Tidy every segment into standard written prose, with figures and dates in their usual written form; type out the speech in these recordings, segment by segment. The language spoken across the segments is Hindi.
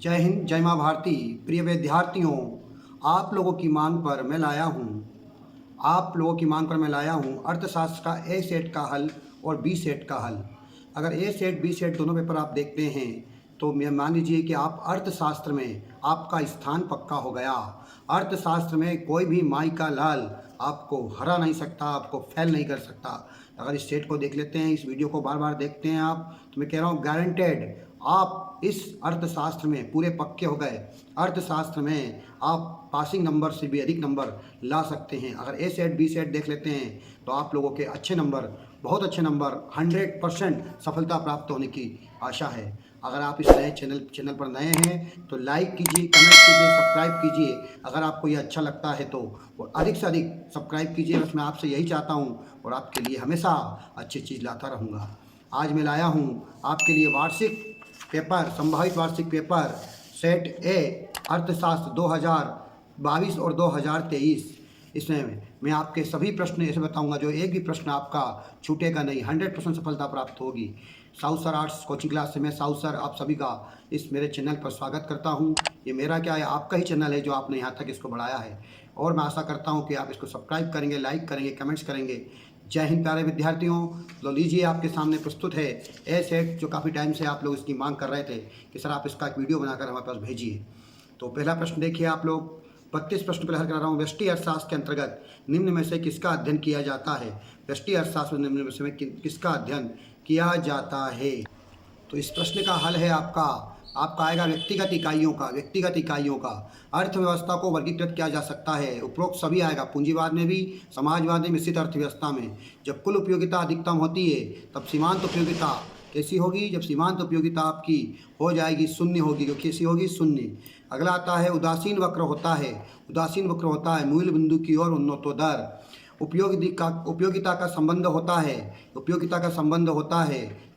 जय हिंद, जय माँ भारती। प्रिय विद्यार्थियों, आप लोगों की मांग पर मैं लाया हूँ अर्थशास्त्र का ए सेट का हल और बी सेट का हल। अगर ए सेट बी सेट दोनों पेपर आप देखते हैं तो मैं मान लीजिए कि आप अर्थशास्त्र में आपका स्थान पक्का हो गया। अर्थशास्त्र में कोई भी माई का लाल आपको हरा नहीं सकता, आपको फेल नहीं कर सकता। अगर इस सेट को देख लेते हैं, इस वीडियो को बार बार देखते हैं आप, तो मैं कह रहा हूँ गारंटेड आप इस अर्थशास्त्र में पूरे पक्के हो गए। अर्थशास्त्र में आप पासिंग नंबर से भी अधिक नंबर ला सकते हैं। अगर ए सेट बी सेट देख लेते हैं तो आप लोगों के अच्छे नंबर, बहुत अच्छे नंबर, 100% सफलता प्राप्त होने की आशा है। अगर आप इस नए चैनल पर नए हैं तो लाइक कीजिए, कमेंट कीजिए, सब्सक्राइब कीजिए। अगर आपको ये अच्छा लगता है तो और अधिक से अधिक सब्सक्राइब कीजिए। बस मैं आपसे यही चाहता हूँ और आपके लिए हमेशा अच्छी चीज़ लाता रहूँगा। आज मैं लाया हूँ आपके लिए वार्षिक पेपर, संभावित वार्षिक पेपर सेट ए अर्थशास्त्र 2022 और 2023। इसमें मैं आपके सभी प्रश्न ऐसे बताऊंगा जो एक भी प्रश्न आपका छूटेगा नहीं, 100% सफलता प्राप्त होगी। South sir arts coaching class से मैं साउथ सर आप सभी का इस मेरे चैनल पर स्वागत करता हूं। ये मेरा क्या है, आपका ही चैनल है जो आपने यहाँ तक इसको बढ़ाया है और मैं आशा करता हूँ कि आप इसको सब्सक्राइब करेंगे, लाइक करेंगे, कमेंट्स करेंगे। जय हिंद प्यारे विद्यार्थियों। तो लीजिए, आपके सामने प्रस्तुत है ए सेट, जो काफ़ी टाइम से आप लोग इसकी मांग कर रहे थे कि सर आप इसका एक वीडियो बनाकर हमारे पास भेजिए। तो पहला प्रश्न देखिए आप लोग, 32 प्रश्न पहले हल कर रहा हूँ। व्यष्टि अर्थशास्त्र के अंतर्गत निम्न में से किसका अध्ययन किया जाता है? व्यष्टि अर्थशास्त्र में निम्न में से किसका अध्ययन किया जाता है? तो इस प्रश्न का हल है आपका आएगा व्यक्तिगत इकाइयों का। अर्थव्यवस्था को वर्गीकृत किया जा सकता है, उपरोक्त सभी आएगा, पूंजीवाद में भी, समाजवाद में, मिश्रित अर्थव्यवस्था में। जब कुल उपयोगिता अधिकतम होती है तब सीमांत उपयोगिता कैसी होगी? जब सीमांत उपयोगिता आपकी हो जाएगी शून्य होगी, क्योंकि कैसी होगी? शून्य। अगला आता है उदासीन वक्र होता है मूल बिंदु की ओर उन्नतोदर। उपयोगिता का संबंध होता है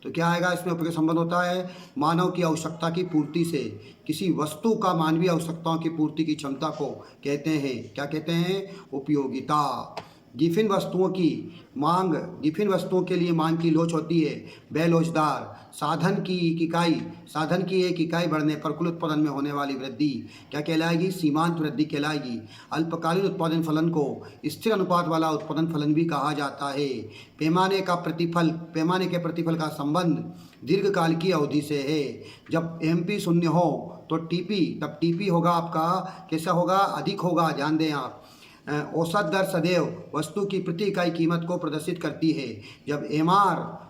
तो क्या आएगा इसमें? उपयोगिता संबंध होता है मानव की आवश्यकता की पूर्ति से। किसी वस्तु का मानवीय आवश्यकताओं की पूर्ति की क्षमता को कहते हैं, क्या कहते हैं? उपयोगिता। गिफिन वस्तुओं के लिए मांग की लोच होती है बेलोचदार। साधन की एक इकाई बढ़ने पर कुल उत्पादन में होने वाली वृद्धि क्या कहलाएगी? सीमांत वृद्धि कहलाएगी। अल्पकालीन उत्पादन फलन को स्थिर अनुपात वाला उत्पादन फलन भी कहा जाता है। पैमाने के प्रतिफल का संबंध दीर्घकाल की अवधि से है। जब MP शून्य हो तो टीपी होगा आपका, कैसा होगा? अधिक होगा। ध्यान दें आप। औसत दर सदैव वस्तु की प्रति इकाई कीमत को प्रदर्शित करती है। जब एमआर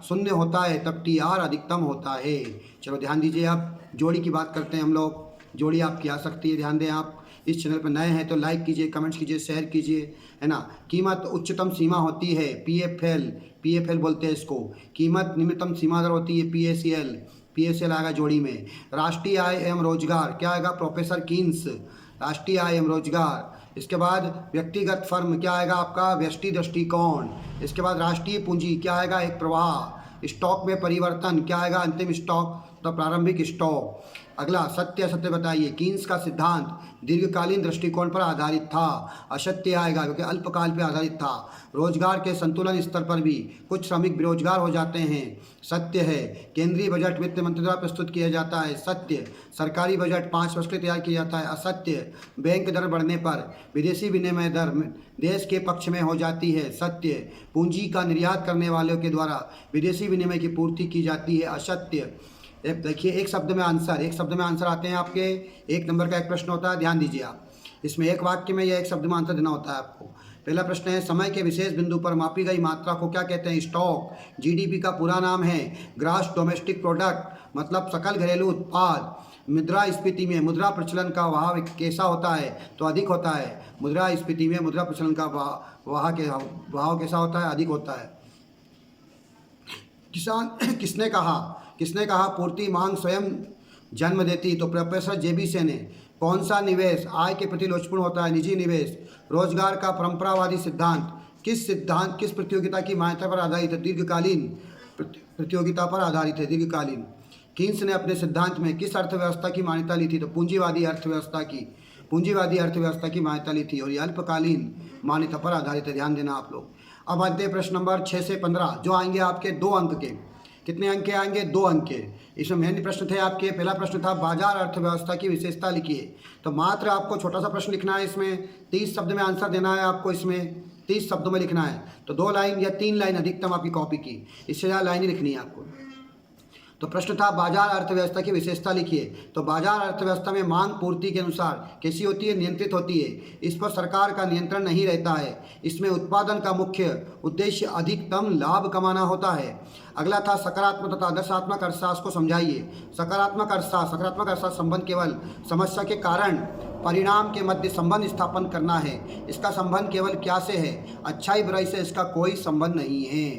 शून्य होता है तब TR अधिकतम होता है। चलो ध्यान दीजिए, आप जोड़ी की बात करते हैं हम लोग। जोड़ी आपकी आ सकती है, ध्यान दें आप। इस चैनल पर नए हैं तो लाइक कीजिए, कमेंट्स कीजिए, शेयर कीजिए, है ना। कीमत उच्चतम सीमा होती है PFL बोलते हैं इसको। कीमत निम्नतम सीमा दर होती है PACL आएगा जोड़ी में। राष्ट्रीय आय एवं रोजगार क्या आएगा? प्रोफेसर कीन्स, राष्ट्रीय आय एवं रोजगार। इसके बाद व्यक्तिगत फर्म क्या आएगा आपका? व्यष्टि दृष्टिकोण। इसके बाद राष्ट्रीय पूंजी क्या आएगा? एक प्रवाह। स्टॉक में परिवर्तन क्या आएगा? अंतिम स्टॉक, तो प्रारंभिक स्टॉक। अगला सत्य असत्य बताइए। कीन्स का सिद्धांत दीर्घकालीन दृष्टिकोण पर आधारित था। असत्य आएगा क्योंकि अल्पकाल पर आधारित था। रोजगार के संतुलन स्तर पर भी कुछ श्रमिक बेरोजगार हो जाते हैं। सत्य है। केंद्रीय बजट वित्त मंत्री द्वारा प्रस्तुत किया जाता है। सत्य। सरकारी बजट 5 वर्ष के लिए तैयार किया जाता है। असत्य। बैंक दर बढ़ने पर विदेशी विनिमय दर देश के पक्ष में हो जाती है। सत्य। पूंजी का निर्यात करने वालों के द्वारा विदेशी विनिमय की पूर्ति की जाती है। असत्य। देखिए, एक शब्द में आंसर आते हैं आपके। 1 नंबर का एक प्रश्न होता है, ध्यान दीजिए आप। इसमें एक वाक्य में या एक शब्द में आंसर देना होता है आपको। पहला प्रश्न है, समय के विशेष बिंदु पर मापी गई मात्रा को क्या कहते हैं? स्टॉक। GDP का पूरा नाम है ग्रॉस डोमेस्टिक प्रोडक्ट, मतलब सकल घरेलू उत्पाद। मुद्रास्फीति में मुद्रा प्रचलन का वहाव कैसा होता है? तो अधिक होता है। मुद्रास्फीति में मुद्रा प्रचलन का वहाव कैसा होता है? अधिक होता है। किसने कहा पूर्ति मांग स्वयं जन्म देती? तो प्रोफेसर JB सेन ने। कौन सा निवेश आय के प्रति लोचपूर्ण होता है? निजी निवेश। रोजगार का परंपरावादी सिद्धांत किस प्रतियोगिता की मान्यता पर आधारित है? दीर्घकालीन प्रतियोगिता पर आधारित है। दीर्घकालीन। कीन्स ने अपने सिद्धांत में किस अर्थव्यवस्था की मान्यता ली थी? तो पूंजीवादी अर्थव्यवस्था की मान्यता ली थी और ये अल्पकालीन मान्यता पर आधारित है। ध्यान देना आप लोग। अब आते हैं प्रश्न नंबर 6 से 15 जो आएंगे आपके 2 अंक के। कितने अंक के आएंगे? 2 अंक के। इसमें मेन प्रश्न थे आपके, पहला प्रश्न था बाजार अर्थव्यवस्था की विशेषता लिखिए। तो मात्र आपको छोटा सा प्रश्न लिखना है, इसमें 30 शब्द में आंसर देना है आपको, इसमें 30 शब्दों में लिखना है। तो 2 लाइन या 3 लाइन अधिकतम आपकी कॉपी की, इससे ज़्यादा लाइन ही लिखनी है आपको। तो प्रश्न था बाजार अर्थव्यवस्था की विशेषता लिखिए। तो बाजार अर्थव्यवस्था में मांग पूर्ति के अनुसार कैसी होती है? नियंत्रित होती है। इस पर सरकार का नियंत्रण नहीं रहता है। इसमें उत्पादन का मुख्य उद्देश्य अधिकतम लाभ कमाना होता है। अगला था सकारात्मक तथा आदर्शात्मक अर्थशास्त्र को समझाइए। सकारात्मक अर्थशास्त्र संबंध केवल समस्या के कारण परिणाम के मध्य संबंध स्थापन करना है। इसका संबंध केवल क्या से है? अच्छाई बुराई से इसका कोई संबंध नहीं है।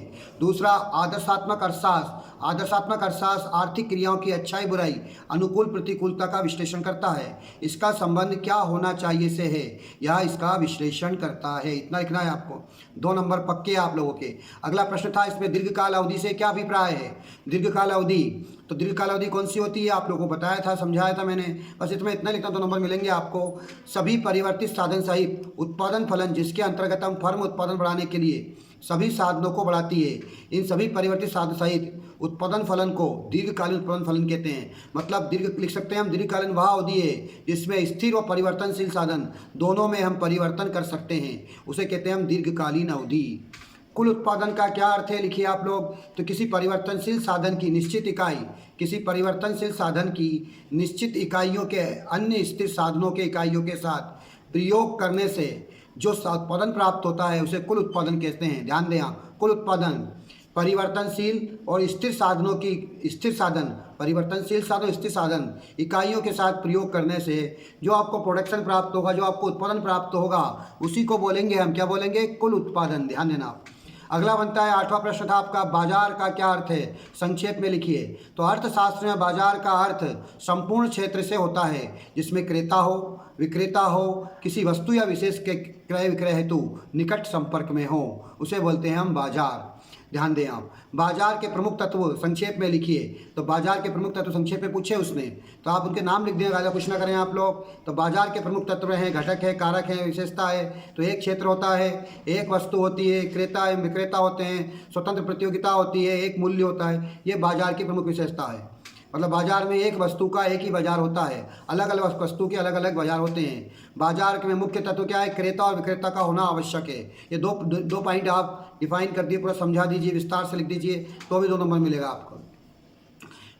दूसरा आदर्शात्मक अर्थशास्त्र आर्थिक क्रियाओं की अच्छाई बुराई अनुकूल प्रतिकूलता का विश्लेषण करता है। इसका संबंध क्या होना चाहिए से है, यह इसका विश्लेषण करता है। इतना लिखना है आपको, 2 नंबर पक्के आप लोगों के। अगला प्रश्न था इसमें दीर्घकाल अवधि से क्या अभिप्राय है? दीर्घकाल अवधि, तो दीर्घकाल अवधि कौन सी होती है? आप लोगों को बताया था, समझाया था मैंने। बस इतना लिखना, 2 नंबर मिलेंगे आपको। सभी परिवर्तित साधन सहित उत्पादन फलन जिसके अंतर्गत हम फर्म उत्पादन बढ़ाने के लिए सभी साधनों को बढ़ाती है, इन सभी परिवर्तित साधन सहित उत्पादन फलन को दीर्घकालीन उत्पादन फलन कहते हैं। मतलब दीर्घ लिख सकते हैं हम, दीर्घकालीन वह अवधि है जिसमें स्थिर और परिवर्तनशील साधन दोनों में हम परिवर्तन कर सकते हैं, उसे कहते हैं हम दीर्घकालीन अवधि। कुल उत्पादन का क्या अर्थ है? लिखिए आप लोग। तो किसी परिवर्तनशील साधन की निश्चित इकाई, किसी परिवर्तनशील साधन की निश्चित इकाइयों के अन्य स्थिर साधनों के इकाइयों के साथ प्रयोग करने से जो उत्पादन प्राप्त होता है उसे कुल उत्पादन कहते हैं। ध्यान दें आप, कुल उत्पादन परिवर्तनशील और स्थिर साधनों की स्थिर साधन, परिवर्तनशील साधन स्थिर साधन इकाइयों के साथ प्रयोग करने से जो आपको प्रोडक्शन प्राप्त होगा, जो आपको उत्पादन प्राप्त होगा, उसी को बोलेंगे हम, क्या बोलेंगे? कुल उत्पादन। ध्यान देना आप। अगला बनता है 8वां प्रश्न था आपका, बाजार का क्या अर्थ है? संक्षेप में लिखिए। तो अर्थशास्त्र में बाजार का अर्थ संपूर्ण क्षेत्र से होता है जिसमें क्रेता हो, विक्रेता हो, किसी वस्तु या विशेष के क्रय विक्रय हेतु निकट संपर्क में हो, उसे बोलते हैं हम बाजार। ध्यान दें आप। बाजार के प्रमुख तत्व संक्षेप में लिखिए। तो बाजार के प्रमुख तत्व संक्षेप में पूछे उसने, तो आप उनके नाम लिख दें, ज़्यादा कुछ ना करें आप लोग। तो बाजार के प्रमुख तत्व हैं, घटक है, कारक है, विशेषता है। तो एक क्षेत्र होता है, एक वस्तु होती है, क्रेता एवं विक्रेता होते हैं, स्वतंत्र प्रतियोगिता होती है, एक मूल्य होता है। ये बाजार की प्रमुख विशेषता है। मतलब बाजार में एक वस्तु का एक ही बाजार होता है, अलग अलग वस्तु के अलग अलग बाजार होते हैं। बाजार के में मुख्य तत्व क्या है? क्रेता और विक्रेता का होना आवश्यक है। ये दो पॉइंट आप डिफाइन कर दिए, पूरा समझा दीजिए, विस्तार से लिख दीजिए, तो भी 2 नंबर मिलेगा आपको।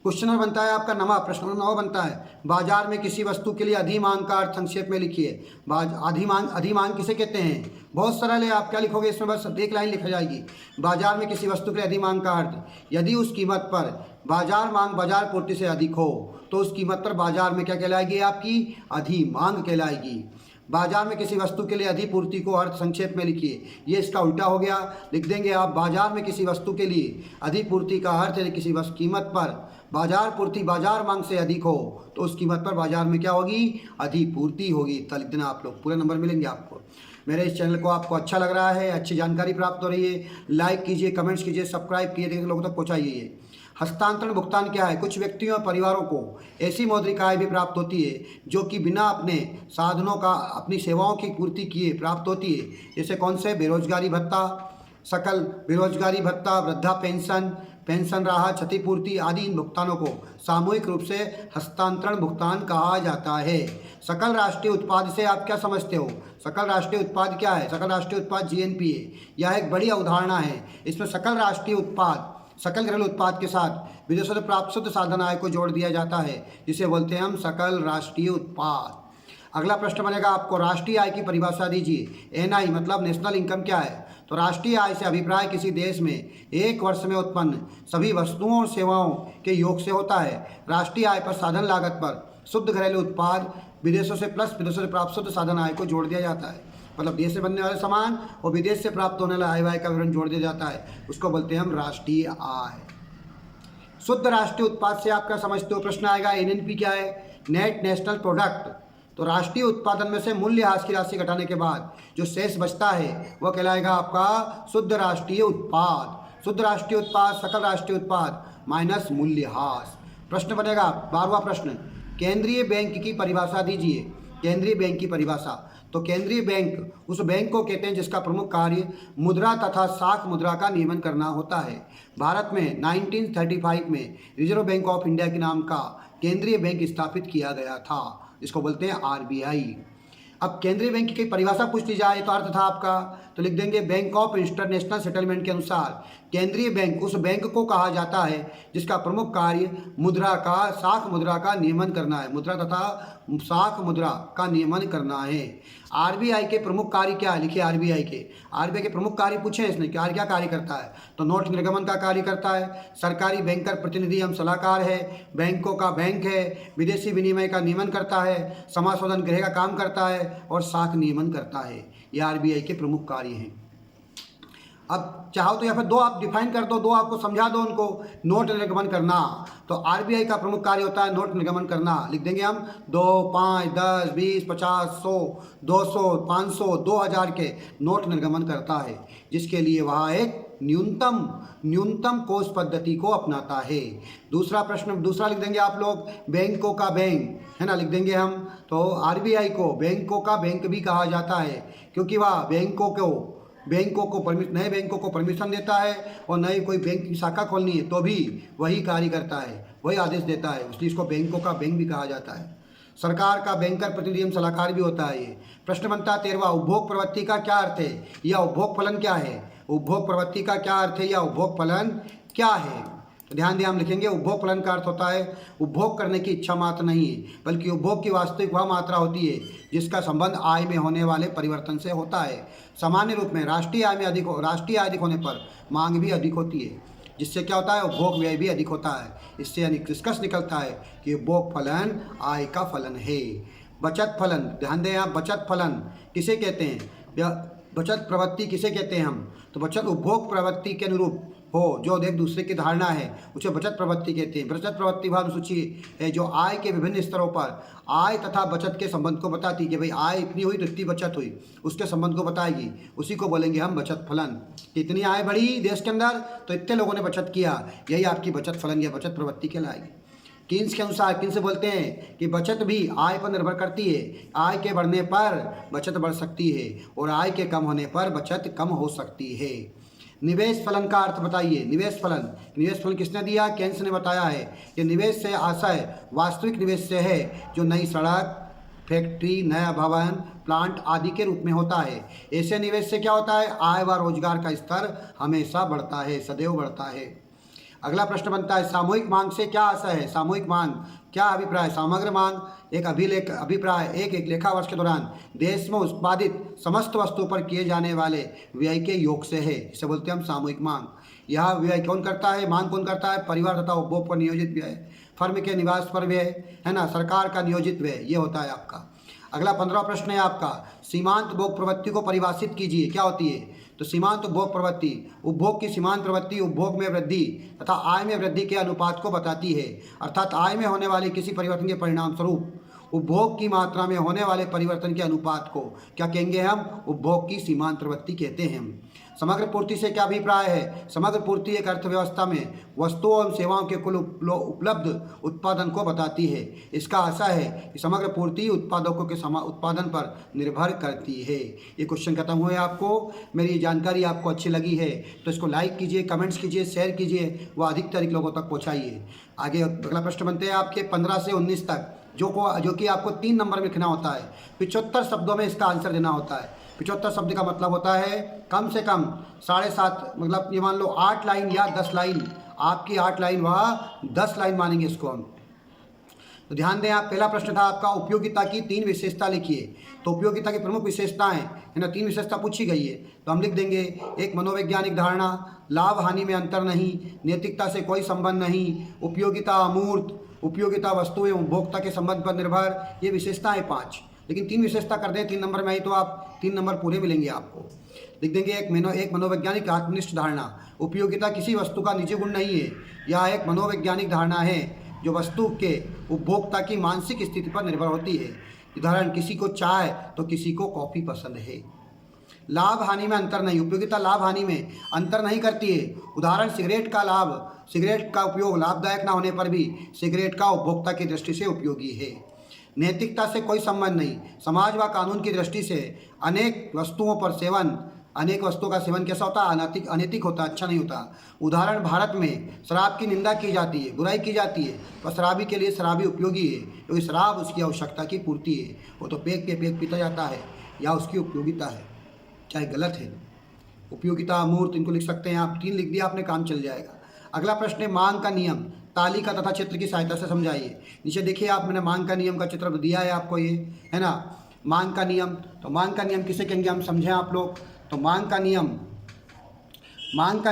क्वेश्चन नंबर बनता है आपका 9वां, प्रश्न नंबर 9 बनता है बाजार में किसी वस्तु के लिए अधिमांग का अर्थ संक्षेप में लिखिए। अधिमांग किसे कहते हैं? बहुत सरल है, आप क्या लिखोगे इसमें? बस 1 लाइन लिखा जाएगी। बाजार में किसी वस्तु के लिए अधिमांग का अर्थ, यदि उस कीमत पर बाजार मांग बाजार पूर्ति से अधिक हो तो उस कीमत पर बाजार में क्या कहलाएगी? आपकी अधिमांग कहलाएगी। बाजार में किसी वस्तु के लिए अधिपूर्ति को अर्थ संक्षेप में लिखिए। ये इसका उल्टा हो गया, लिख देंगे आप। बाजार में किसी वस्तु के लिए अधिपूर्ति का अर्थ है किसी वस्तु कीमत पर बाजार पूर्ति बाजार मांग से अधिक हो तो उस कीमत पर बाजार में क्या होगी? अधिपूर्ति होगी। तो लिख देना आप लोग, पूरे नंबर मिलेंगे आपको। मेरे इस चैनल को आपको अच्छा लग रहा है, अच्छी जानकारी प्राप्त हो रही है, लाइक कीजिए, कमेंट्स कीजिए, सब्सक्राइब कीजिए, लोगों तक पहुँचाइए। हस्तांतरण भुगतान क्या है? कुछ व्यक्तियों और परिवारों को ऐसी मौद्रिक आय भी प्राप्त होती है जो कि बिना अपने साधनों का अपनी सेवाओं की पूर्ति किए प्राप्त होती है। जैसे कौन से? बेरोजगारी भत्ता, सकल बेरोजगारी भत्ता, वृद्धा पेंशन, पेंशन राहत, क्षतिपूर्ति आदि इन भुगतानों को सामूहिक रूप से हस्तांतरण भुगतान कहा जाता है। सकल राष्ट्रीय उत्पाद से आप क्या समझते हो? सकल राष्ट्रीय उत्पाद क्या है? सकल राष्ट्रीय उत्पाद GNP है। यह एक बड़ी अवधारणा है। इसमें सकल राष्ट्रीय उत्पाद, सकल घरेलू उत्पाद के साथ विदेशों से प्राप्त शुद्ध साधन आय को जोड़ दिया जाता है, जिसे बोलते हैं हम सकल राष्ट्रीय उत्पाद। अगला प्रश्न बनेगा आपको, राष्ट्रीय आय की परिभाषा दीजिए। NI मतलब नेशनल इनकम क्या है? तो राष्ट्रीय आय से अभिप्राय किसी देश में एक वर्ष में उत्पन्न सभी वस्तुओं और सेवाओं के योग से होता है। राष्ट्रीय आय पर साधन लागत पर शुद्ध घरेलू उत्पाद विदेशों से प्लस विदेशों से प्राप्त शुद्ध साधन आय को जोड़ दिया जाता है। मतलब देश से बनने वाले सामान और विदेश से प्राप्त होने वाला आय वाय का विवरण जोड़ दिया जाता है, उसको बोलते हैं हम राष्ट्रीय आय। शुद्ध राष्ट्रीय उत्पाद से आप क्या समझते हो? प्रश्न आएगा NNP क्या है? Net national product. तो राष्ट्रीय उत्पादन में से मूल्यह्रास की राशि घटाने के बाद जो शेष बचता है वह कहलाएगा आपका शुद्ध राष्ट्रीय उत्पाद। शुद्ध राष्ट्रीय उत्पाद सकल राष्ट्रीय उत्पाद माइनस मूल्यह्रास। प्रश्न बनेगा 12वां प्रश्न, केंद्रीय बैंक की परिभाषा दीजिए। केंद्रीय बैंक की परिभाषा, तो केंद्रीय बैंक उस बैंक को कहते हैं जिसका प्रमुख कार्य मुद्रा तथा साख मुद्रा का नियमन करना होता है। भारत में 1935 में रिजर्व बैंक ऑफ इंडिया के नाम का केंद्रीय बैंक स्थापित किया गया था, इसको बोलते हैं आरबीआई। अब केंद्रीय बैंक की परिभाषा पूछ ली जाए तो अर्थ था आपका, तो लिख देंगे बैंक ऑफ इंटरनेशनल सेटलमेंट के अनुसार केंद्रीय बैंक उस बैंक को कहा जाता है जिसका प्रमुख कार्य मुद्रा का साख मुद्रा का नियमन करना है, मुद्रा तथा साख मुद्रा का नियमन करना है। आरबीआई के प्रमुख कार्य क्या है, लिखिए आरबीआई के प्रमुख कार्य पूछे इसने क्या क्या कार्य करता है, तो नोट निर्गमन का कार्य करता है, सरकारी बैंकर प्रतिनिधि एवं सलाहकार है, बैंकों का बैंक है, विदेशी विनिमय का नियमन करता है, समाशोधन गृह का काम करता है और साख नियमन करता है। ये आरबीआई के प्रमुख कार्य हैं। अब चाहो तो या फिर दो आप डिफाइन कर दो, दो आपको समझा दो उनको। नोट निर्गमन करना, तो आरबीआई का प्रमुख कार्य होता है नोट निर्गमन करना। लिख देंगे हम 2, 5, 10, 20, 50, 100, 200, 500, 2000 के नोट निर्गमन करता है, जिसके लिए वह एक न्यूनतम कोष पद्धति को अपनाता है। दूसरा लिख देंगे आप लोग बैंकों का बैंक, है ना, लिख देंगे हम। तो आरबीआई को बैंकों का बैंक भी कहा जाता है, क्योंकि वह नए बैंकों को परमिशन देता है और नए कोई बैंक की शाखा खोलनी है तो भी वही कार्य करता है, वही आदेश देता है, इसलिए इसको बैंकों का बैंक भी कहा जाता है। सरकार का बैंकर प्रतिनिधि एवं सलाहकार भी होता है ये। प्रश्न बनता 13वां, उपभोग प्रवृत्ति का क्या अर्थ है या उपभोग फलन क्या है? उपभोग प्रवृत्ति का क्या अर्थ है या उपभोग फलन क्या है? तो ध्यान दें, हम लिखेंगे उपभोग फलन का अर्थ होता है उपभोग करने की इच्छा मात्र नहीं है, बल्कि उपभोग की वास्तविक वह मात्रा होती है जिसका संबंध आय में होने वाले परिवर्तन से होता है। सामान्य रूप में राष्ट्रीय आय अधिक होने पर मांग भी अधिक होती है, जिससे क्या होता है उपभोग व्यय भी अधिक होता है। इससे निष्कर्ष निकलता है कि उपभोग फलन आय का फलन है। बचत फलन, ध्यान दें आप, बचत फलन किसे कहते हैं या बचत प्रवृत्ति किसे कहते हैं हम? तो बचत उपभोग प्रवृत्ति के अनुरूप हो जो एक दूसरे की धारणा है उसे बचत प्रवृत्ति कहते हैं। बचत प्रवृत्ति भाव सूची है जो आय के विभिन्न स्तरों पर आय तथा बचत के संबंध को बताती है कि भाई आय इतनी हुई तो इतनी बचत हुई, उसके संबंध को बताएगी, उसी को बोलेंगे हम बचत फलन। इतनी आय बढ़ी देश के अंदर तो इतने लोगों ने बचत किया, यही आपकी बचत फलन या बचत प्रवृत्ति कहलाएगी। कीन्स के अनुसार कीन्स बोलते हैं कि बचत भी आय पर निर्भर करती है, आय के बढ़ने पर बचत बढ़ सकती है और आय के कम होने पर बचत कम हो सकती है। निवेश फलन का अर्थ बताइए। निवेश फलन किसने दिया? केन्स ने बताया है कि निवेश से आशय वास्तविक निवेश से है जो नई सड़क, फैक्ट्री, नया भवन, प्लांट आदि के रूप में होता है। ऐसे निवेश से क्या होता है? आय व रोजगार का स्तर हमेशा बढ़ता है, सदैव बढ़ता है। अगला प्रश्न बनता है सामूहिक मांग से क्या आशय है? सामूहिक मांग क्या अभिप्राय? समग्र मांग एक अभिप्राय एक लेखा वर्ष के दौरान देश में उत्पादित समस्त वस्तु पर किए जाने वाले व्यय के योग से है, इसे बोलते हैं हम सामूहिक मांग। यह व्यय कौन करता है? मांग कौन करता है? परिवार तथा उपभोग पर नियोजित व्यय, फर्म के निवास पर व्यय, है ना, सरकार का नियोजित व्यय, ये होता है आपका। अगला 15वां प्रश्न है आपका सीमांत भोग प्रवृत्ति को परिभाषित कीजिए, क्या होती है? तो सीमांत उपभोग प्रवृत्ति उपभोग की सीमांत प्रवृत्ति उपभोग में वृद्धि तथा आय में वृद्धि के अनुपात को बताती है, अर्थात आय में होने वाले किसी परिवर्तन के परिणाम स्वरूप उपभोग की मात्रा में होने वाले परिवर्तन के अनुपात को क्या कहेंगे हम? उपभोग की सीमांत प्रवृत्ति कहते हैं। समग्र पूर्ति से क्या अभिप्राय है? समग्र पूर्ति एक अर्थव्यवस्था में वस्तुओं एवं सेवाओं के कुल उपलब्ध उत्पादन को बताती है। इसका आशय है कि समग्र पूर्ति उत्पादकों के उत्पादन पर निर्भर करती है। ये क्वेश्चन खत्म हुए। आपको मेरी जानकारी आपको अच्छी लगी है तो इसको लाइक कीजिए, कमेंट्स कीजिए, शेयर कीजिए व अधिकतर लोगों तक पहुँचाइए। आगे अगला प्रश्न बनते हैं आपके 15 से 19 तक जो कि आपको 3 नंबर में लिखना होता है। 75 शब्दों में इसका आंसर देना होता है। 75 शब्द का मतलब होता है कम से कम 7.5, मतलब ये मान लो 8 लाइन या 10 लाइन, आपकी 8 लाइन व 10 लाइन मानेंगे इसको हम। तो ध्यान दें आप, पहला प्रश्न था आपका उपयोगिता की 3 विशेषता लिखिए। तो उपयोगिता की प्रमुख विशेषताएं है ना, 3 विशेषता पूछी गई है तो हम लिख देंगे एक मनोवैज्ञानिक धारणा, लाभ हानि में अंतर नहीं, नैतिकता से कोई संबंध नहीं, उपयोगिता अमूर्त, उपयोगिता वस्तु एवं उपभोक्ता के संबंध पर निर्भर, ये विशेषताएं 5। लेकिन 3 विशेषता कर दें 3 नंबर में आई तो आप 3 नंबर पूरे मिलेंगे आपको। लिख देंगे एक मनोवैज्ञानिक आत्मनिष्ठ धारणा, उपयोगिता किसी वस्तु का निजी गुण नहीं है, यह एक मनोवैज्ञानिक धारणा है जो वस्तु के उपभोक्ता की मानसिक स्थिति पर निर्भर होती है। उदाहरण, किसी को चाय तो किसी को कॉफ़ी पसंद है। लाभ हानि में अंतर नहीं, उपयोगिता लाभ हानि में अंतर नहीं करती है। उदाहरण, सिगरेट का उपयोग लाभदायक न होने पर भी सिगरेट का उपभोक्ता की दृष्टि से उपयोगी है। नैतिकता से कोई संबंध नहीं। समाज व कानून की दृष्टि से अनेक वस्तुओं का सेवन कैसा होता है? अनैतिक होता है, अच्छा नहीं होता। उदाहरण, भारत में शराब की निंदा की जाती है, बुराई की जाती है, पर शराबी के लिए शराबी उपयोगी है क्योंकि शराब उसकी आवश्यकता की पूर्ति है। वो तो पेट पे पेट पीता जाता है, या उसकी उपयोगिता है, चाहे गलत है। उपयोगिता, अमूर्त, इनको लिख सकते हैं आप। 3 लिख दिया आपने, काम चल जाएगा। अगला प्रश्न है मांग का नियम। तालिका तथा चित्र की सहायता से समझाइए। नीचे देखिए आप, मैंने मांग का नियम का चित्र दिया है आपको, ये है ना, मांग का नियम। तो मांग का नियम किसे कहेंगे, हम समझें आप लोग। तो मांग का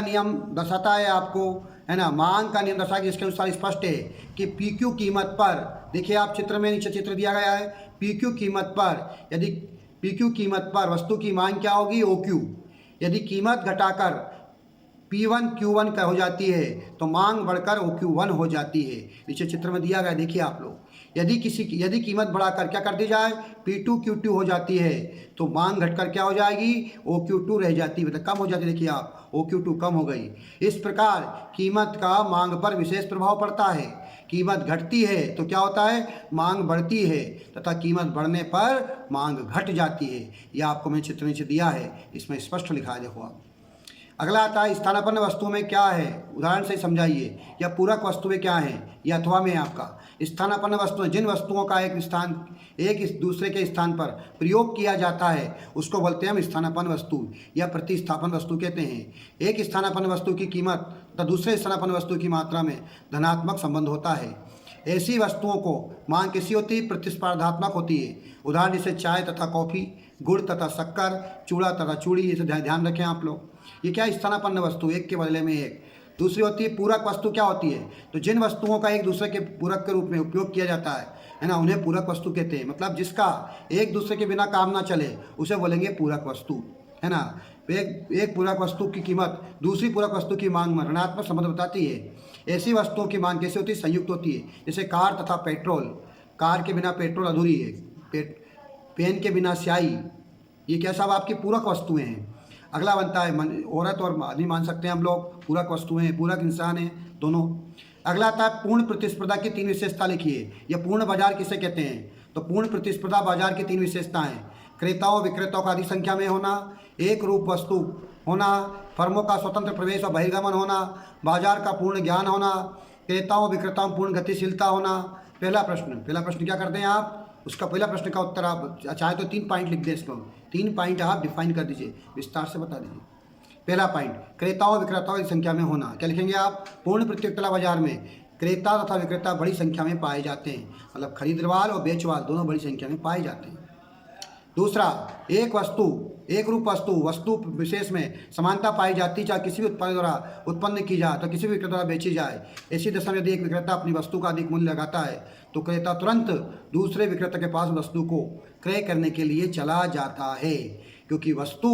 नियम दर्शाता है आपको, है ना, मांग का नियम दर्शाता है कि इसके अनुसार स्पष्ट है कि पी क्यू कीमत पर, देखिए आप चित्र में, नीचे चित्र दिया गया है, पी क्यू कीमत पर, यदि पी क्यू कीमत पर वस्तु की मांग क्या होगी, ओ क्यू। यदि कीमत घटाकर P1 Q1 का हो जाती है तो मांग बढ़कर OQ1 हो जाती है। नीचे चित्र में दिया गया, देखिए आप लोग। यदि कीमत बढ़ाकर क्या कर दी जाए, P2 Q2 हो जाती है तो मांग घटकर क्या हो जाएगी, OQ2 रह जाती है, मतलब कम हो जाती है। देखिए आप, OQ2 कम हो गई। इस प्रकार कीमत का मांग पर विशेष प्रभाव पड़ता है। कीमत घटती है तो क्या होता है, मांग बढ़ती है, तथा कीमत बढ़ने पर मांग घट जाती है। यह आपको मैंने चित्र नीचे दिया है, इसमें स्पष्ट लिखा है, देखो आप। अगला आता है स्थानापन्न वस्तुओं में क्या है, उदाहरण से समझाइए। या पूरक वस्तुएं क्या हैं, या अथवा में आपका। स्थानापन्न वस्तुएं जिन वस्तुओं का एक दूसरे के स्थान पर प्रयोग किया जाता है उसको बोलते हैं हम स्थानापन्न वस्तु या प्रतिस्थापन वस्तु कहते हैं। एक स्थानापन्न वस्तु की कीमत तथा दूसरे स्थानापन्न वस्तु की मात्रा में धनात्मक संबंध होता है। ऐसी वस्तुओं को मांग कैसी होती है, प्रतिस्पर्धात्मक होती है। उदाहरण जैसे चाय तथा कॉफ़ी, गुड़ तथा शक्कर, चूड़ा तथा चूड़ी, ये ध्यान रखें आप लोग। ये क्या, स्थानापन्न वस्तु, एक के बदले में एक। दूसरी होती है पूरक वस्तु। क्या होती है, तो जिन वस्तुओं का एक दूसरे के पूरक के रूप में उपयोग किया जाता है ना, उन्हें पूरक वस्तु कहते हैं। मतलब जिसका एक दूसरे के बिना काम ना चले उसे बोलेंगे पूरक वस्तु, है ना। एक पूरक वस्तु की कीमत दूसरी पूरक वस्तु की मांग में ऋणात्मक संबंध बताती है। ऐसी वस्तुओं की मांग कैसे होती है, संयुक्त होती है। जैसे कार तथा पेट्रोल, कार के बिना पेट्रोल अधूरी है, पेन के बिना स्याही, ये क्या सब आपकी पूरक वस्तुएं हैं। अगला बनता है औरत और आदमी, मान सकते हैं हम लोग, पूरक वस्तुएं हैं, पूरक इंसान हैं दोनों। अगला आता है पूर्ण प्रतिस्पर्धा की 3 विशेषता लिखिए। या पूर्ण बाजार किसे कहते हैं, तो पूर्ण प्रतिस्पर्धा बाजार की 3 विशेषताएं: क्रेताओं विक्रेताओं का अधिक संख्या में होना, एक रूप वस्तु होना, फर्मों का स्वतंत्र प्रवेश और बहिर्गमन होना, बाजार का पूर्ण ज्ञान होना, क्रेताओं विक्रेताओं पूर्ण गतिशीलता होना। पहला प्रश्न क्या करते हैं आप, उसका पहला प्रश्न का उत्तर आप चाहे तो 3 पॉइंट लिख दें। इसको 3 पॉइंट आप डिफाइन कर दीजिए, विस्तार से बता दीजिए। पहला पॉइंट, क्रेताओं विक्रेताओं की संख्या में होना। क्या लिखेंगे आप, पूर्ण प्रतियोगिता बाजार में क्रेता तथा विक्रेता बड़ी संख्या में पाए जाते हैं, मतलब खरीदवाल और बेचवाल दोनों बड़ी संख्या में पाए जाते हैं। दूसरा, एक रूप वस्तु विशेष में समानता पाई जाती, चाहे किसी भी उत्पाद द्वारा उत्पन्न की जाए तो किसी भी विक्रेता द्वारा बेची जाए। ऐसी दशा में यदि एक विक्रेता अपनी वस्तु का अधिक मूल्य लगाता है तो क्रेता तुरंत दूसरे विक्रेता के पास वस्तु को क्रय करने के लिए चला जाता है, क्योंकि वस्तु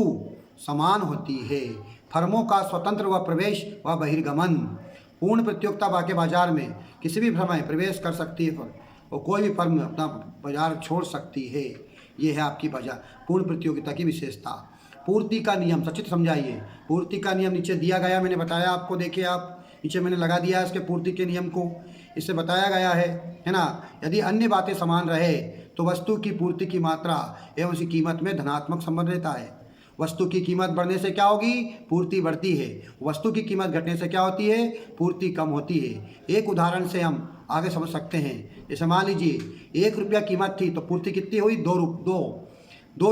समान होती है। फर्मों का स्वतंत्र व प्रवेश व बहिर्गमन। पूर्ण प्रतियोगिता के बाजार में किसी भी फर्म प्रवेश कर सकती है और कोई भी फर्म अपना बाजार छोड़ सकती है। ये है आपकी बाजार पूर्ण प्रतियोगिता की विशेषता। पूर्ति का नियम सचित समझाइए। पूर्ति का नियम नीचे दिया गया, मैंने बताया आपको, देखिए आप नीचे मैंने लगा दिया है इसके पूर्ति के नियम को। इससे बताया गया है ना, यदि अन्य बातें समान रहे तो वस्तु की पूर्ति की मात्रा एवं उसकी कीमत में धनात्मक संबंध रहता है। वस्तु की कीमत बढ़ने से क्या होगी, पूर्ति बढ़ती है। वस्तु की कीमत घटने से क्या होती है, पूर्ति कम होती है। एक उदाहरण से हम आगे समझ सकते हैं। जैसे मान लीजिए 1 रुपया कीमत थी तो पूर्ति कितनी हुई, 2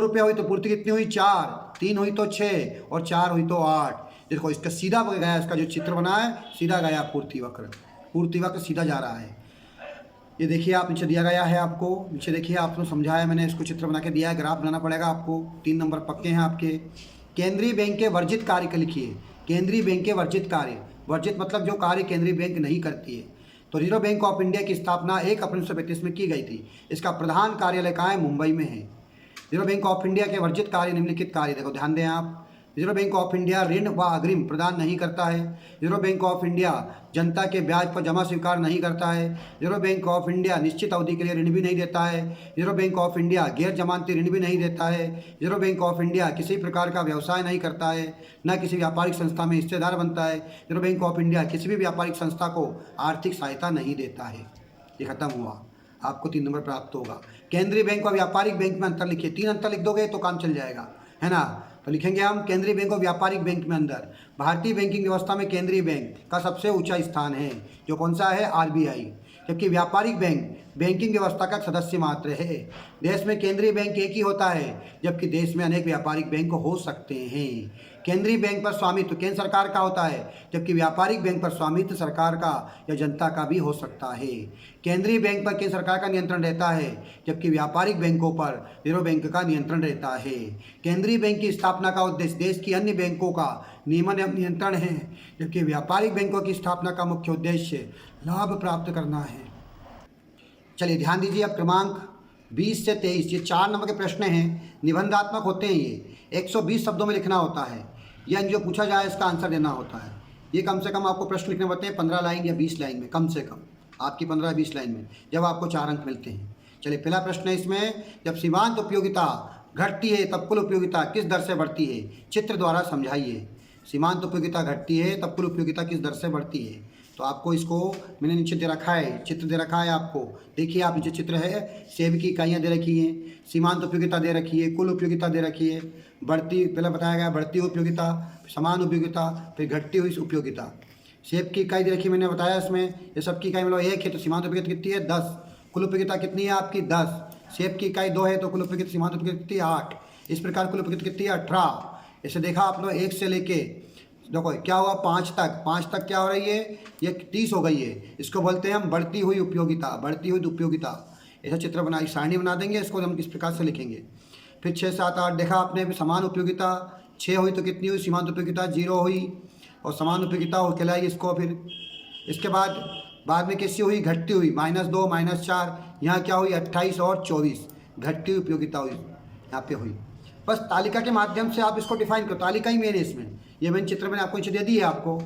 रुपया हुई तो पूर्ति कितनी हुई, 4, 3 हुई तो 6 और 4 हुई तो 8। देखो इसका सीधा गया, इसका जो चित्र बना है सीधा गया पूर्ति वक्र सीधा जा रहा है। ये देखिए आप, नीचे दिया गया है आपको, नीचे देखिए आपने समझाया, मैंने इसको चित्र बना के दिया है, ग्राफ बनाना पड़ेगा आपको। 3 नंबर पक्के हैं आपके। केंद्रीय बैंक के वर्जित कार्य के लिखिए। केंद्रीय बैंक के वर्जित कार्य, वर्जित मतलब जो कार्य केंद्रीय बैंक नहीं करती है। तो रिजर्व बैंक ऑफ इंडिया की स्थापना 1 अप्रैल 1935 में की गई थी। इसका प्रधान कार्यालय कहाँ है, मुंबई में है। रिजर्व बैंक ऑफ इंडिया के वर्जित कार्य निम्नलिखित कार्य, देखो ध्यान दें आप। रिजर्व बैंक ऑफ इंडिया ऋण व अग्रिम प्रदान नहीं करता है। रिजर्व बैंक ऑफ इंडिया जनता के ब्याज पर जमा स्वीकार नहीं करता है। रिजर्व बैंक ऑफ इंडिया निश्चित अवधि के लिए ऋण भी नहीं देता है। रिजर्व बैंक ऑफ इंडिया गैर जमानती ऋण भी नहीं देता है। रिजर्व बैंक ऑफ इंडिया किसी प्रकार का व्यवसाय नहीं करता है, न किसी व्यापारिक संस्था में हिस्सेदार बनता है। रिजर्व बैंक ऑफ इंडिया किसी भी व्यापारिक संस्था को आर्थिक सहायता नहीं देता है। ये खत्म हुआ। आपको 3 नंबर प्राप्त होगा। केंद्रीय बैंक और व्यापारिक बैंक में अंतर लिखिए, 3 अंतर लिख दोगे तो काम चल जाएगा, है ना। तो लिखेंगे हम केंद्रीय बैंक और व्यापारिक बैंक में अंदर। भारतीय बैंकिंग व्यवस्था में केंद्रीय बैंक का सबसे ऊंचा स्थान है, जो कौन सा है, आरबीआई। जबकि व्यापारिक बैंक बैंकिंग व्यवस्था का सदस्य मात्र है। देश में केंद्रीय बैंक एक ही होता है, जबकि देश में अनेक व्यापारिक बैंक हो सकते हैं। केंद्रीय बैंक पर स्वामित्व केंद्र सरकार का होता है, जबकि व्यापारिक बैंक पर स्वामित्व सरकार का या जनता का भी हो सकता है। केंद्रीय बैंक पर केंद्र सरकार का नियंत्रण रहता है, जबकि व्यापारिक बैंकों पर रिजर्व बैंक का नियंत्रण रहता है। केंद्रीय बैंक की स्थापना का उद्देश्य देश की अन्य बैंकों का नियमन एवं नियंत्रण है, जबकि व्यापारिक बैंकों की स्थापना का मुख्य उद्देश्य लाभ प्राप्त करना है। चलिए ध्यान दीजिए, अब क्रमांक 20 से 23 ये 4 नंबर के प्रश्न हैं, निबंधात्मक होते हैं। ये 120 शब्दों में लिखना होता है, या जो पूछा जाए इसका आंसर देना होता है। ये कम से कम आपको प्रश्न लिखने पड़ते हैं 15 लाइन या 20 लाइन में, कम से कम आपकी 15-20 लाइन में, जब आपको 4 अंक मिलते हैं। चलिए पहला प्रश्न है इसमें, जब सीमांत उपयोगिता घटती है तब कुल उपयोगिता किस दर से बढ़ती है, चित्र द्वारा समझाइए। सीमांत उपयोगिता घटती है तब कुल उपयोगिता किस दर से बढ़ती है। तो आपको इसको मैंने नीचे दे रखा है, चित्र दे रखा है आपको, देखिए आप नीचे चित्र है, सेब की इकाइयाँ दे रखी हैं, सीमांत उपयोगिता दे रखी है, कुल उपयोगिता दे रखी है, बढ़ती पहले बताया गया बढ़ती हुई उपयोगिता, समान उपयोगिता, फिर घटती हुई उपयोगिता। सेब की इकाई दे रखी मैंने बताया, इसमें ये सब की इकाई मतलब 1 है तो सीमांत उपयोगिता कितनी है 10, कुल उपयोगिता कितनी है आपकी 10। सेब की इकाई 2 है तो कुल उपयोगिता सीमांत उपयोगिता कितनी है 8। इस प्रकार कुल उपयोगिता कितनी है 18। इसे देखा आप लोग 1 से लेके देखो क्या हुआ 5 तक क्या हो रही है, ये 30 हो गई है। इसको बोलते हैं हम बढ़ती हुई उपयोगिता, बढ़ती हुई उपयोगिता। ऐसा चित्र बना सारणी बना देंगे, इसको हम किस प्रकार से लिखेंगे। फिर 6, 7, 8 देखा आपने, समान उपयोगिता 6 हुई तो कितनी हुई, सीमांत उपयोगिता 0 हुई, और समान उपयोगिता हो कहलाई इसको। फिर इसके बाद में कैसी हुई, घटती हुई, -2 -4, यहाँ क्या हुई 28 और 24, घटती हुई उपयोगिता हुई यहाँ पे हुई। बस तालिका के माध्यम से आप इसको डिफाइन करो, तालिका ही मेन है इसमें। ये मैंने चित्र मैंने आपको नीचे दे दी है आपको,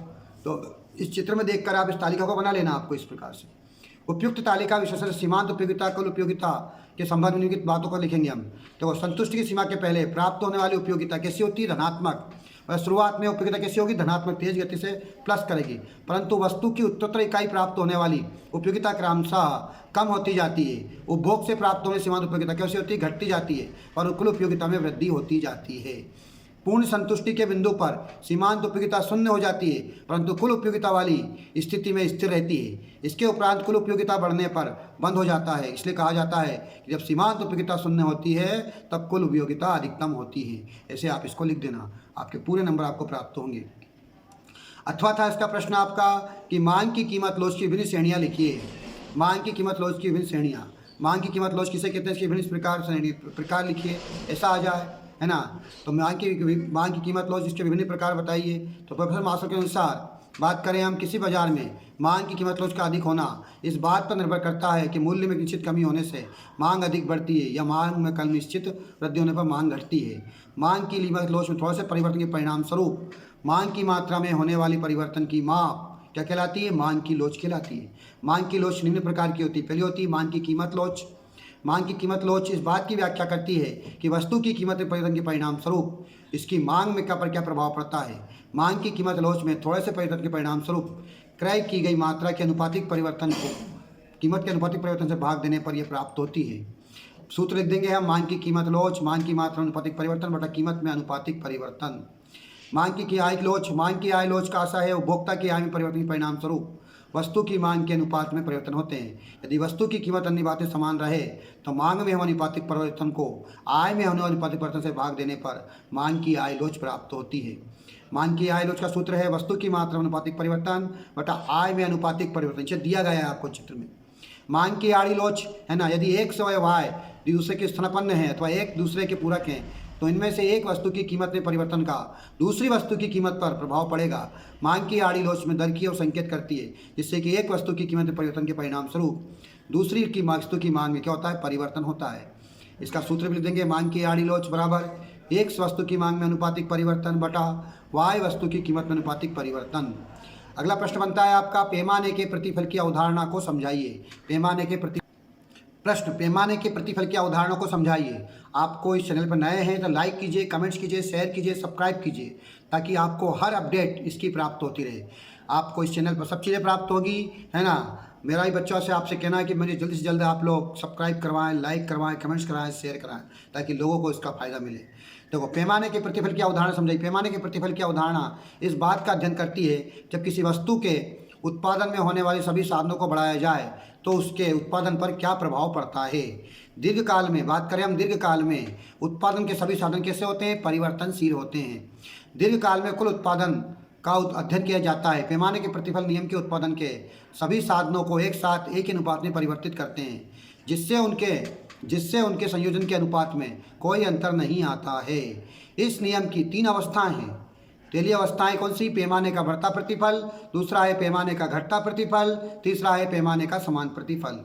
तो इस चित्र में देखकर आप इस तालिका को बना लेना आपको इस प्रकार से। उपयुक्त तालिका विशेषण सीमांत उपयोगिता कुल उपयोगिता के संबंध में निम्नलिखित बातों को लिखेंगे हम। तो संतुष्टि की सीमा के पहले प्राप्त होने वाली उपयोगिता कैसी होती है, धनात्मक। शुरुआत में उपयोगिता कैसी होगी, धनात्मक, तेज गति से प्लस करेगी। परंतु वस्तु की उत्तरोत्तर इकाई प्राप्त होने वाली उपयोगिता क्रमशः कम होती जाती है। उपभोग से प्राप्त होने सीमांत उपयोगिता कैसी होती है, घटती जाती है, और कुल उपयोगिता में वृद्धि होती जाती है। पूर्ण संतुष्टि के बिंदु पर सीमांत उपयोगिता शून्य हो जाती है, परंतु कुल उपयोगिता वाली स्थिति में स्थिर रहती है। इसके उपरांत कुल उपयोगिता बढ़ने पर बंद हो जाता है। इसलिए कहा जाता है कि जब सीमांत उपयोगिता शून्य होती है तब कुल उपयोगिता अधिकतम होती है। ऐसे आप इसको लिख देना, आपके पूरे नंबर आपको प्राप्त होंगे। अथवा था इसका प्रश्न आपका कि मांग की कीमत लॉज की विभिन्न श्रेणियाँ लिखिए। मांग की कीमत लॉज की विभिन्न श्रेणियाँ, मांग की कीमत लॉज किसे कहते हैं, इसकी विभिन्न प्रकार लिखिए, ऐसा आ जाए, है ना। तो मांग की कीमत लॉज इसके विभिन्न प्रकार बताइए। तो प्रोफेसर मास्टर के अनुसार बात करें हम, किसी बाजार में मांग की कीमत लॉज का अधिक होना इस बात पर निर्भर करता है कि मूल्य में निश्चित कमी होने से मांग अधिक बढ़ती है, या मांग में कल निश्चित वृद्धि होने पर मांग घटती है। मांग की कीमत लॉज में थोड़े से परिवर्तन के परिणाम स्वरूप मांग की मात्रा में होने वाली परिवर्तन की माप क्या कहलाती है, मांग की लॉज कहलाती है। मांग की लॉज निम्न प्रकार की होती है। पहली होती है मांग की कीमत लॉज। मांग की कीमत लॉज इस बात की व्याख्या करती है कि वस्तु की कीमत में परिवर्तन के परिणाम स्वरूप इसकी मांग में क्या प्रभाव पड़ता है। मांग की कीमत लॉज में थोड़े से परिवर्तन के परिणाम स्वरूप क्रय की गई मात्रा के अनुपातिक परिवर्तन को कीमत के अनुपातिक परिवर्तन से भाग देने पर यह प्राप्त होती है। सूत्र लिख देंगे हम, मांग की कीमत लॉज मांग की मात्रा अनुपातिक परिवर्तन बटा कीमत में अनुपातिक परिवर्तन। मांग की आय लॉज, मांग की आय लॉज का आशा है उपभोक्ता की आय में परिवर्तन के परिणाम स्वरूप वस्तु की मांग के अनुपात में परिवर्तन होते हैं। यदि वस्तु की कीमत अन्य बातें समान रहे तो मांग में होने अनुपातिक परिवर्तन को आय में होने अनुपातिक परिवर्तन से भाग देने पर मांग की आय लॉज प्राप्त होती है। मांग की आय लॉज का सूत्र है वस्तु की मात्रा में अनुपातिक परिवर्तन बटा आय में अनुपातिक परिवर्तन। इसे दिया गया है आपको चित्र में। मांग की आड़ी लॉज है ना, यदि एक से वाय दूसरे के स्थानापन्न है अथवा एक दूसरे के पूरक हैं तो इनमें से एक वस्तु की कीमत में परिवर्तन का दूसरी वस्तु की कीमत पर प्रभाव पड़ेगा। मांग की आड़ी लॉज में दर की ओर संकेत करती है, जिससे कि एक वस्तु की कीमत में परिवर्तन के परिणाम स्वरूप दूसरी की वस्तु की मांग में क्या होता है, परिवर्तन होता है। इसका सूत्र भी लिख देंगे, मांग की आड़ी लॉज बराबर एक वस्तु की मांग में अनुपातिक परिवर्तन बटा वाय वस्तु की कीमत में अनुपातिक परिवर्तन। अगला प्रश्न बनता है आपका, पैमाने के प्रतिफल की अवधारणा को समझाइए। पैमाने के प्रतिफल की अवधारणा को समझाइए। आपको इस चैनल पर नए हैं तो लाइक कीजिए, कमेंट्स कीजिए, शेयर कीजिए, सब्सक्राइब कीजिए, ताकि आपको हर अपडेट इसकी प्राप्त होती रहे। आपको इस चैनल पर सब चीज़ें प्राप्त होगी, है ना। मेरा ही बच्चों से आपसे कहना है कि मुझे जल्दी से जल्द आप लोग सब्सक्राइब करवाएं, लाइक करवाएं, कमेंट्स कराएं, शेयर कराएं, ताकि लोगों को इसका फ़ायदा मिले। देखो, पैमाने के प्रतिफल की अवधारणा समझाइए। पैमाने के प्रतिफल की अवधारणा इस बात का अध्ययन करती है, जब किसी वस्तु के उत्पादन में होने वाले सभी साधनों को बढ़ाया जाए तो उसके उत्पादन पर क्या प्रभाव पड़ता है। दीर्घकाल में बात करें हम, दीर्घकाल में उत्पादन के सभी साधन कैसे होते हैं, परिवर्तनशील होते हैं। दीर्घकाल में कुल उत्पादन का अध्ययन किया जाता है। पैमाने के प्रतिफल नियम के उत्पादन के सभी साधनों को एक साथ एक ही अनुपात में परिवर्तित करते हैं, जिससे उनके संयोजन के अनुपात में कोई अंतर नहीं आता है। इस नियम की 3 अवस्थाएं हैं। पहली अवस्थाएं कौन सी, पैमाने का बढ़ता प्रतिफल, दूसरा है पैमाने का घटता प्रतिफल, तीसरा है पैमाने का समान प्रतिफल।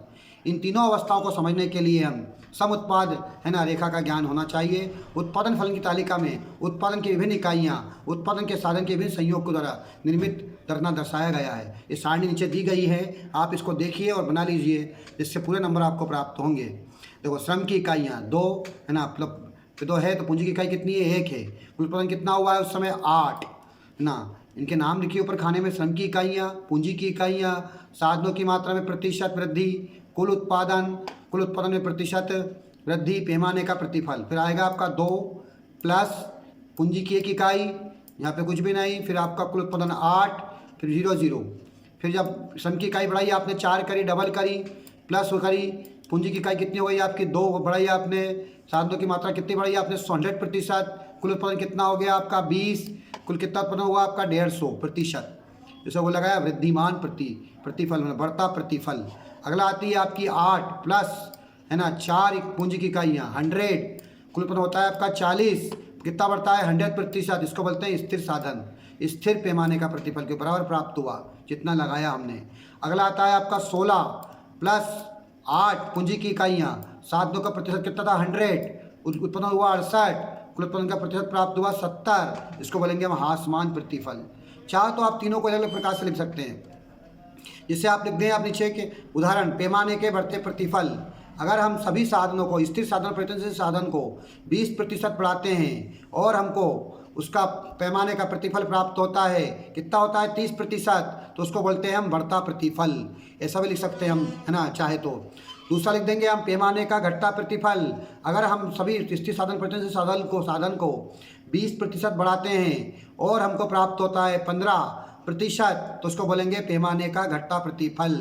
इन तीनों अवस्थाओं को समझने के लिए हम सम उत्पाद है ना रेखा का ज्ञान होना चाहिए। उत्पादन फलन की तालिका में उत्पादन की विभिन्न इकाइयाँ उत्पादन के साधन के विभिन्न संयोग के द्वारा निर्मित दर्ना दर्शाया गया है। ये सारणी नीचे दी गई है, आप इसको देखिए और बना लीजिए, जिससे पूरे नंबर आपको प्राप्त होंगे। देखो, श्रम की इकाइयाँ 2 है ना, मतलब 2 है, तो पूंजी की इकाई कितनी है, 1 है। कुल उत्पादन कितना हुआ है उस समय, 8 है ना। इनके नाम लिखिए ऊपर खाने में, श्रम की इकाइयाँ, पूंजी की इकाइयाँ, साधनों की मात्रा में प्रतिशत वृद्धि, कुल उत्पादन में प्रतिशत वृद्धि, पैमाने का प्रतिफल। फिर आएगा आपका 2 प्लस पूंजी की 1 इकाई, यहाँ पे कुछ भी नहीं, फिर आपका कुल उत्पादन 8, फिर 0 0। फिर जब श्रम की इकाई बढ़ाई आपने 4 करी, डबल करी, प्लस करी, पूंजी की इकाई कितनी हो गई आपकी 2 बढ़ाई आपने, साधनों की मात्रा कितनी बढ़ाई आपने 100%, कुल उत्पादन कितना हो गया आपका 20, कुल कितना उत्पादन हुआ आपका 150%। जैसे वो लगाया वृद्धिमान प्रतिफल, बढ़ता प्रतिफल। अगला आती है आपकी 8 प्लस है ना 4 पूंजी की इकाइयाँ 100, कुल उत्पादन होता है आपका 40, कितना बढ़ता है 100%, इसको बोलते हैं स्थिर साधन। स्थिर पैमाने का प्रतिफल के बराबर प्राप्त हुआ जितना लगाया हमने। अगला आता है आपका 16 प्लस 8 पूंजी की इकाइयाँ, साधनों का प्रतिशत कितना था 100, उत्पादन हुआ 68, कुल उत्पादन का प्रतिशत प्राप्त हुआ 70, इसको बोलेंगे हम हासमान प्रतिफल। चाहे तो आप तीनों को अलग अलग प्रकार से लिख सकते हैं। जिससे आप लिख दें आप नीचे के उदाहरण, पैमाने के बढ़ते प्रतिफल। अगर हम सभी साधनों को, स्थिर साधन परिवर्तनशील साधन को 20% बढ़ाते हैं और हमको उसका पैमाने का प्रतिफल प्राप्त होता है, कितना होता है 30%, तो उसको बोलते हैं हम बढ़ता प्रतिफल। ऐसा भी लिख सकते हैं हम, है ना, चाहे तो। दूसरा लिख देंगे हम पैमाने का घटता प्रतिफल। अगर हम सभी स्थिर साधन परिवर्तनशील साधन को 20% बढ़ाते हैं और हमको प्राप्त होता है 15%, तो उसको बोलेंगे पैमाने का घटता प्रतिफल।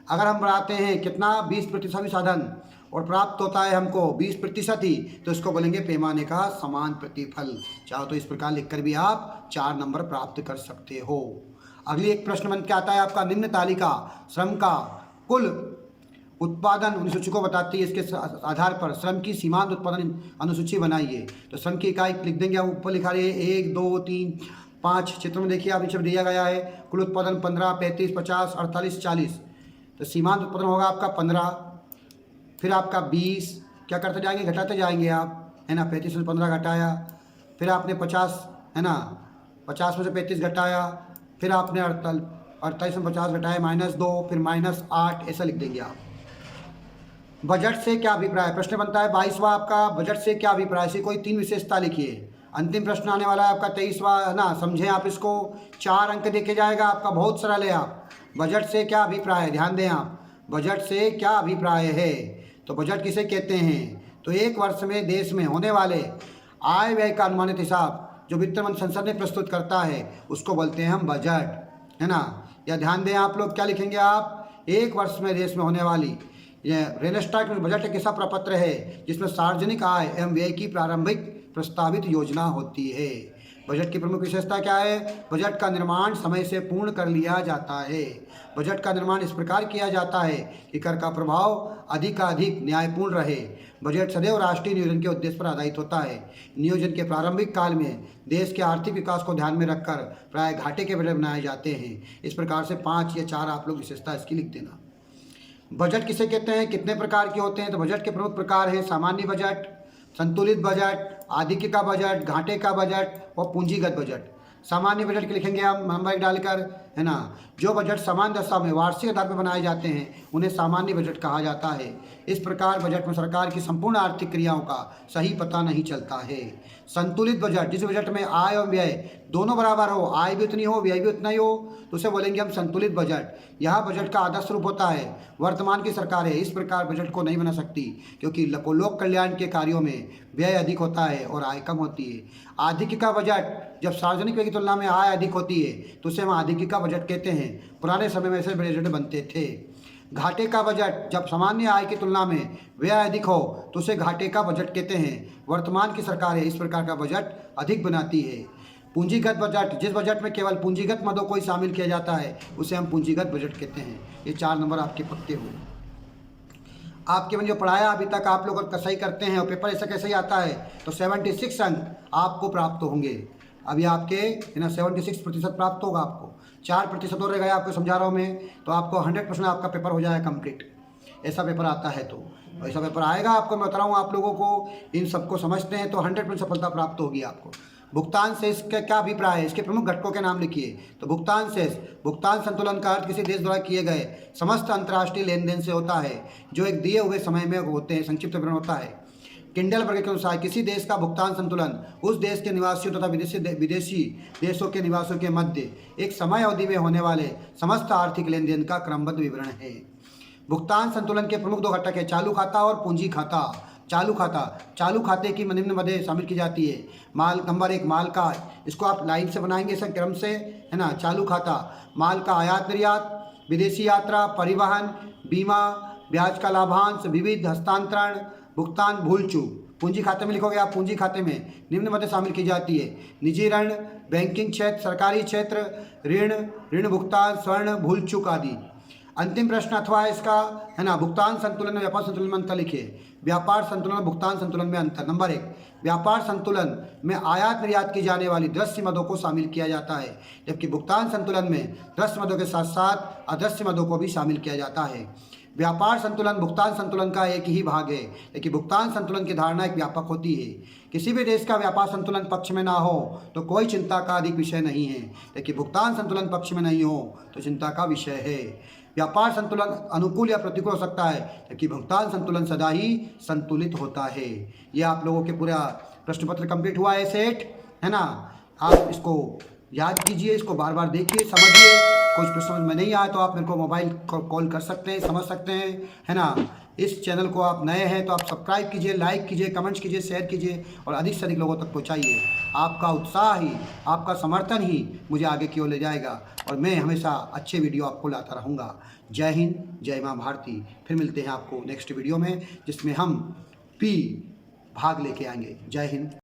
अगर हम बढ़ाते हैं कितना 20% भी साधन और प्राप्त होता है हमको 20% ही, तो इसको बोलेंगे पैमाने का समान प्रतिफल। चाहो तो इस प्रकार लिखकर भी आप 4 नंबर प्राप्त कर सकते हो। अगली एक प्रश्न बन के आता है आपका, निम्न तालिका श्रम का कुल उत्पादन अनुसूची को बताती है, इसके आधार पर श्रम की सीमांत उत्पादन अनुसूची बनाइए। तो श्रम की इकाई लिख देंगे आप, ऊपर लिखा रही है 1 2 3 5, चित्र में देखिए आप नीचे दिया गया है। कुल उत्पादन 15 35 50 48 40, तो सीमांत उत्पादन होगा आपका 15, फिर आपका 20, क्या करते जाएंगे घटाते जाएंगे आप, है ना, 35 में 15 घटाया, फिर आपने 50 है ना 50 में से 35 घटाया, फिर आपने 48 में 50 घटाया, -2, फिर -8, ऐसा लिख देंगे आप। बजट से क्या अभिप्राय, प्रश्न बनता है 22वां आपका, बजट से क्या अभिप्राय, से कोई 3 विशेषता लिखिए। अंतिम प्रश्न आने वाला है आपका 23वां, है ना, समझें आप इसको, 4 अंक देखे जाएगा आपका, बहुत सरल है। आप बजट से क्या अभिप्राय है, ध्यान दें आप, बजट से क्या अभिप्राय है। तो बजट किसे कहते हैं, तो एक वर्ष में देश में होने वाले आय व्यय का अनुमानित हिसाब जो वित्त मंत्री संसद में प्रस्तुत करता है, उसको बोलते हैं हम बजट, है ना। या ध्यान दें आप लोग, क्या लिखेंगे आप, एक वर्ष में देश में होने वाली यह रियल एस्टेट में बजट एक ऐसा प्रपत्र है जिसमें सार्वजनिक आय एवं व्यय की प्रारंभिक प्रस्तावित योजना होती है। बजट की प्रमुख विशेषता क्या है, बजट का निर्माण समय से पूर्ण कर लिया जाता है। बजट का निर्माण इस प्रकार किया जाता है कि कर का प्रभाव अधिकाधिक न्यायपूर्ण रहे। बजट सदैव राष्ट्रीय नियोजन के उद्देश्य पर आधारित होता है। नियोजन के प्रारंभिक काल में देश के आर्थिक विकास को ध्यान में रखकर प्राय घाटे के बजट बनाए जाते हैं। इस प्रकार से 5 या 4 आप लोग विशेषता इसकी लिख देना। बजट किसे कहते हैं, कितने प्रकार के होते हैं, तो बजट के प्रमुख प्रकार हैं सामान्य बजट, संतुलित बजट, आधिक्य का बजट, घाटे का बजट और पूंजीगत बजट। सामान्य बजट के लिखेंगे हम नंबर 1 डालकर, है ना। जो बजट समान दशा में वार्षिक आधार पर बनाए जाते हैं उन्हें सामान्य बजट कहा जाता है। इस प्रकार बजट में सरकार की संपूर्ण आर्थिक क्रियाओं का सही पता नहीं चलता है। संतुलित बजट, जिस बजट में आय और व्यय दोनों बराबर हो, आय भी उतनी हो व्यय भी उतना ही हो, तो उसे बोलेंगे हम संतुलित बजट। यह बजट का आदर्श रूप होता है। वर्तमान की सरकारें इस प्रकार बजट को नहीं बना सकती क्योंकि लोक कल्याण के कार्यों में व्यय अधिक होता है और आय कम होती है। आधिक्य का बजट, जब सार्वजनिक व्यय की तुलना में आय अधिक होती है तो उसे हम आधिक्य का बजट कहते हैं। पुराने समय में ऐसे बजट बनते थे। घाटे का बजट, जब सामान्य आय की तुलना में व्यय अधिक हो तो उसे घाटे का बजट कहते हैं। वर्तमान की सरकारें इस प्रकार का बजट अधिक बनाती है। पूंजीगत बजट, जिस बजट में केवल पूंजीगत मदों को ही शामिल किया जाता है उसे हम पूंजीगत बजट कहते हैं। ये 4 नंबर आपके पक्के हुए। आपके मैंने जो पढ़ाया अभी तक आप लोग सही करते हैं और पेपर ऐसा कैसे ही आता है तो 76 अंक आपको प्राप्त होंगे। अभी आपके 76% प्राप्त होगा आपको। 4% और रह गया आपको समझा रहा हूँ मैं, तो आपको 100% आपका पेपर हो जाएगा कंप्लीट। ऐसा पेपर आता है तो ऐसा पेपर आएगा आपको, मैं बता रहा हूँ आप लोगों को। इन सबको समझते हैं तो 100% सफलता प्राप्त होगी आपको। भुगतान शेष का क्या अभिप्राय है, इसके प्रमुख घटकों के नाम लिखिए। तो भुगतान शेष, भुगतान संतुलन का अर्थ किसी देश द्वारा किए गए समस्त अंतर्राष्ट्रीय लेन देन से होता है जो एक दिए हुए समय में होते हैं, संक्षिप्त विवरण होता है। किंडल वर्ग के अनुसार किसी देश का भुगतान संतुलन उस देश के निवासियों तथा विदेशी देशों के निवासियों के मध्य एक समय अवधि में होने वाले समस्त आर्थिक लेन देन का क्रमबद्ध विवरण है। भुगतान संतुलन के प्रमुख 2 घटक है, चालू खाता और पूंजी खाता। चालू खाता, चालू खाते की निम्न मदें शामिल की जाती है। माल, नंबर 1 माल का, इसको आप लाइन से बनाएंगे सर क्रम से, है ना। चालू खाता, माल का आयात निर्यात, विदेशी यात्रा, परिवहन, बीमा, ब्याज का लाभांश, विविध हस्तांतरण, भुगतान, भूल चूक। पूंजी खाते में लिखोगे आप, पूंजी खाते में निम्न मदें शामिल की जाती है। निजी ऋण, बैंकिंग क्षेत्र, सरकारी क्षेत्र, ऋण भुगतान, स्वर्ण, भूल चूक आदि। अंतिम प्रश्न अथवा इसका, है ना, भुगतान संतुलन में व्यापार संतुलन में अंतर लिखिए। व्यापार संतुलन और भुगतान संतुलन में अंतर। नंबर 1, व्यापार संतुलन में आयात निर्यात की जाने वाली दृश्य मदों को शामिल किया जाता है, जबकि भुगतान संतुलन में दृश्य मदों के साथ साथ अदृश्य मदों को भी शामिल किया जाता है। व्यापार संतुलन भुगतान संतुलन का एक ही भाग है, लेकिन भुगतान संतुलन की धारणा एक व्यापक होती है। किसी भी देश का व्यापार संतुलन पक्ष में ना हो तो कोई चिंता का अधिक विषय नहीं है, लेकिन भुगतान संतुलन पक्ष में नहीं हो तो चिंता का विषय है। व्यापार संतुलन अनुकूल या प्रतिकूल हो सकता है, जबकि भुगतान संतुलन सदा ही संतुलित होता है। ये आप लोगों के पूरा प्रश्न पत्र कंप्लीट हुआ है सेट, है ना। आप इसको याद कीजिए, इसको बार बार देखिए, समझिए। कुछ प्रश्न में नहीं आया तो आप मेरे को मोबाइल कॉल कर सकते हैं, समझ सकते हैं, है ना। इस चैनल को आप नए हैं तो आप सब्सक्राइब कीजिए, लाइक कीजिए, कमेंट्स कीजिए, शेयर कीजिए और अधिक से अधिक लोगों तक पहुंचाइए। आपका उत्साह ही, आपका समर्थन ही मुझे आगे की ओर ले जाएगा और मैं हमेशा अच्छे वीडियो आपको लाता रहूँगा। जय हिंद, जय माँ भारती। फिर मिलते हैं आपको नेक्स्ट वीडियो में जिसमें हम भी भाग लेके आएंगे। जय हिंद।